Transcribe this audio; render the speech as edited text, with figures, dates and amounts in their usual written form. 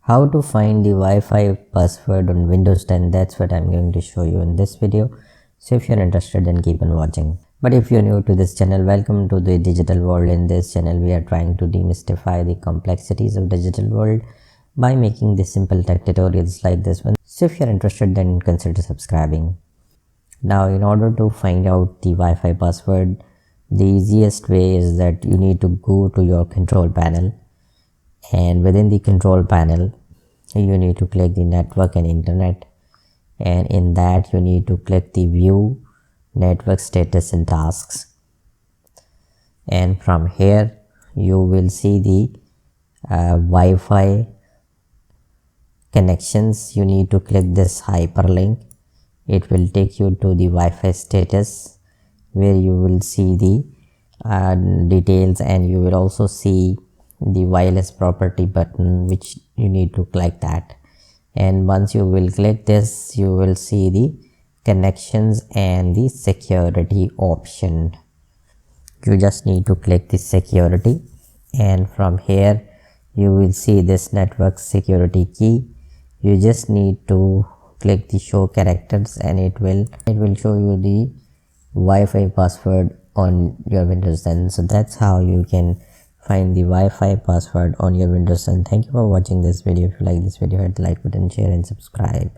How to find the Wi-Fi password on Windows 10, that's what I'm going to show you in this video. So if you're interested, then keep on watching. But if you're new to this channel, welcome to the digital world. In this channel we are trying to demystify the complexities of digital world by making the simple tech tutorials like this one. So if you're interested, then consider subscribing. Now in order to find out the Wi-Fi password, the easiest way is that you need to go to your control panel, and within the control panel you need to click the network and internet, and in that you need to click the view network status and tasks, and from here you will see the Wi-Fi connections. You need to click this hyperlink. It will take you to the Wi-Fi status where you will see the details, and you will also see the wireless property button, which you need to click that. And once you will click this, you will see the connections and the security option. You just need to click the security, and from here you will see this network security key. You just need to click the show characters, and it will show you the Wi-Fi password on your Windows 10. So that's how you can find the Wi-Fi password on your Windows 10. Thank you for watching this video. If you like this video, hit the like button, share and subscribe.